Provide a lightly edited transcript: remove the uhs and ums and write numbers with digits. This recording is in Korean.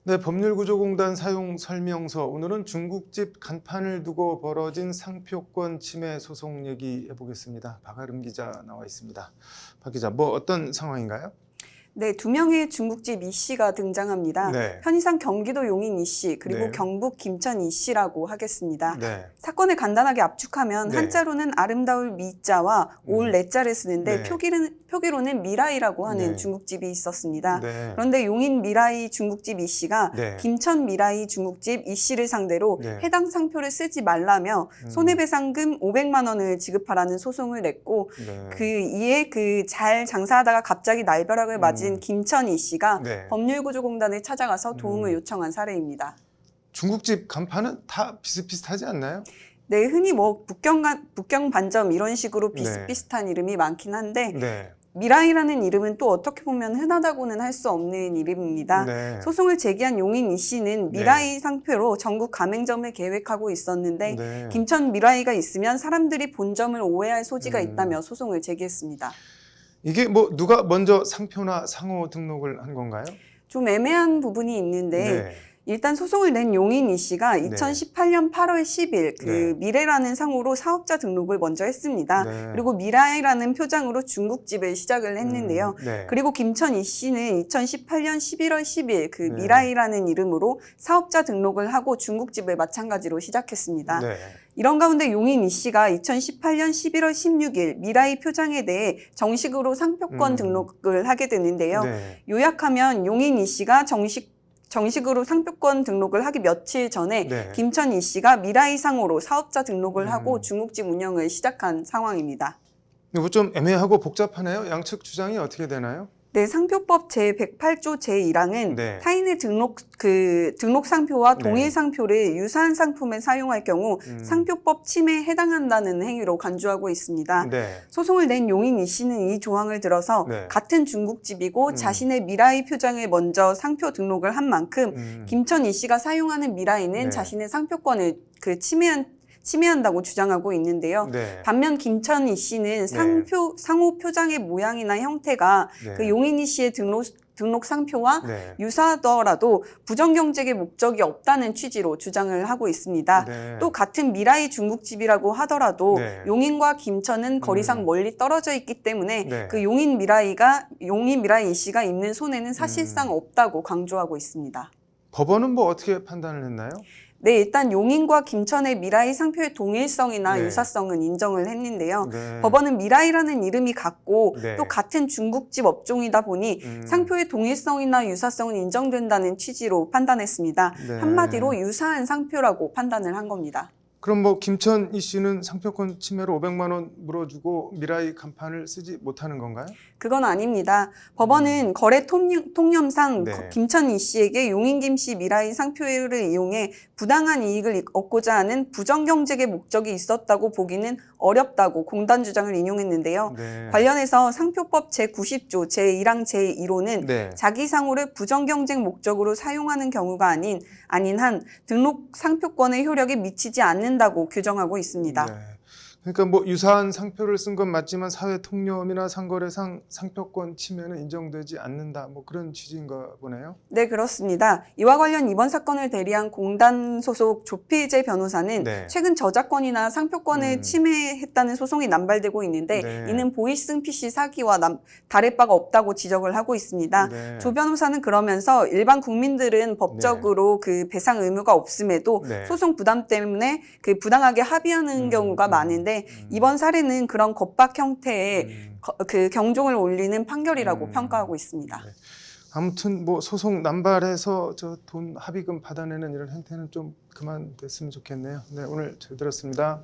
네, 법률구조공단 사용 설명서. 오늘은 중국집 간판을 두고 벌어진 상표권 침해 소송 얘기해 보겠습니다. 박아름 기자 나와 있습니다. 박 기자, 뭐 어떤 상황인가요? 네, 두 명의 중국집 이 씨가 등장합니다. 네. 편의상 경기도 용인 이 씨, 그리고 네. 경북 김천 이 씨라고 하겠습니다. 네. 사건을 간단하게 압축하면 네. 한자로는 아름다울 미자와 올 레자를 쓰는데 네. 표기로는 미라이라고 하는 네. 중국집이 있었습니다. 네. 그런데 용인 미라이 중국집 이 씨가 네. 김천 미라이 중국집 이 씨를 상대로 네. 해당 상표를 쓰지 말라며 손해배상금 500만 원을 지급하라는 소송을 냈고 네. 이에 잘 장사하다가 갑자기 날벼락을 맞은 김천 이 씨가 네. 법률구조공단을 찾아가서 도움을 요청한 사례입니다. 중국집 간판은 다 비슷비슷하지 않나요? 네, 흔히 북경 반점 이런 식으로 네. 비슷비슷한 이름이 많긴 한데 네. 미라이라는 이름은 또 어떻게 보면 흔하다고는 할 수 없는 이름입니다. 네. 소송을 제기한 용인 이 씨는 미라이 상표로 전국 가맹점을 계획하고 있었는데 네. 김천 미라이가 있으면 사람들이 본점을 오해할 소지가 있다며 소송을 제기했습니다. 이게 뭐 누가 먼저 상표나 상호 등록을 한 건가요? 좀 애매한 부분이 있는데 네. 일단 소송을 낸 용인 이 씨가 네. 2018년 8월 10일 네. 미래라는 상호로 사업자 등록을 먼저 했습니다. 네. 그리고 미라이라는 표장으로 중국집을 시작을 했는데요. 네. 그리고 김천 이 씨는 2018년 11월 10일 네. 미라이라는 이름으로 사업자 등록을 하고 중국집을 마찬가지로 시작했습니다. 네. 이런 가운데 용인 이 씨가 2018년 11월 16일 미라이 표장에 대해 정식으로 상표권 등록을 하게 되는데요. 네. 요약하면 용인 이 씨가 정식으로 상표권 등록을 하기 며칠 전에 네. 김천 이 씨가 미라이 상호로 사업자 등록을 하고 중국집 운영을 시작한 상황입니다. 이거 좀 애매하고 복잡하네요. 양측 주장이 어떻게 되나요? 네, 상표법 제108조 제1항은 네. 타인의 등록 상표와 네. 동일 상표를 유사한 상품에 사용할 경우 상표법 침해에 해당한다는 행위로 간주하고 있습니다. 네. 소송을 낸 용인 이 씨는 이 조항을 들어서 네. 같은 중국집이고 자신의 미라이 표장을 먼저 상표 등록을 한 만큼 김천 이 씨가 사용하는 미라이는 네. 자신의 상표권을 침해한다고 주장하고 있는데요. 네. 반면 김천 이 씨는 상호 표장의 모양이나 형태가 네. 그 용인 이 씨의 등록 상표와 네. 유사하더라도 부정경쟁의 목적이 없다는 취지로 주장을 하고 있습니다. 네. 또 같은 미라이 중국집이라고 하더라도 네. 용인과 김천은 거리상 멀리 떨어져 있기 때문에 네. 그 용인 미라이 이 씨가 입는 손해는 사실상 없다고 강조하고 있습니다. 법원은 뭐 어떻게 판단을 했나요? 네, 일단 용인과 김천의 미라이 상표의 동일성이나 네. 유사성은 인정을 했는데요. 네. 법원은 미라이라는 이름이 같고 네. 또 같은 중국집 업종이다 보니 상표의 동일성이나 유사성은 인정된다는 취지로 판단했습니다. 네. 한마디로 유사한 상표라고 판단을 한 겁니다. 그럼 뭐 김천 이 씨는 상표권 침해로 500만 원 물어주고 미라이 간판을 쓰지 못하는 건가요? 그건 아닙니다. 법원은 거래 통념상 네. 김천 이 씨에게 용인 김씨 미라이 상표를 이용해 부당한 이익을 얻고자 하는 부정경쟁의 목적이 있었다고 보기는 어렵다고 공단 주장을 인용했는데요. 네. 관련해서 상표법 제90조 제1항 제1호는 네. 자기 상호를 부정경쟁 목적으로 사용하는 경우가 아닌 한 등록 상표권의 효력이 미치지 않는다고 규정하고 있습니다. 네. 그러니까 뭐 유사한 상표를 쓴 건 맞지만 사회 통념이나 상거래상 상표권 침해는 인정되지 않는다. 뭐 그런 취지인가 보네요. 네, 그렇습니다. 이와 관련 이번 사건을 대리한 공단 소속 조필재 변호사는 네. 최근 저작권이나 상표권을 침해했다는 소송이 남발되고 있는데 네. 이는 보이스등 PC 사기와 다를 바가 없다고 지적을 하고 있습니다. 네. 조 변호사는 그러면서 일반 국민들은 법적으로 그 배상 의무가 없음에도 네. 소송 부담 때문에 그 부당하게 합의하는 경우가 많은데 이번 사례는 그런 겁박 형태의 그 경종을 울리는 판결이라고 평가하고 있습니다. 네. 아무튼 뭐 소송 남발해서 저 돈 합의금 받아내는 이런 행태는 좀 그만됐으면 좋겠네요. 네, 오늘 잘 들었습니다.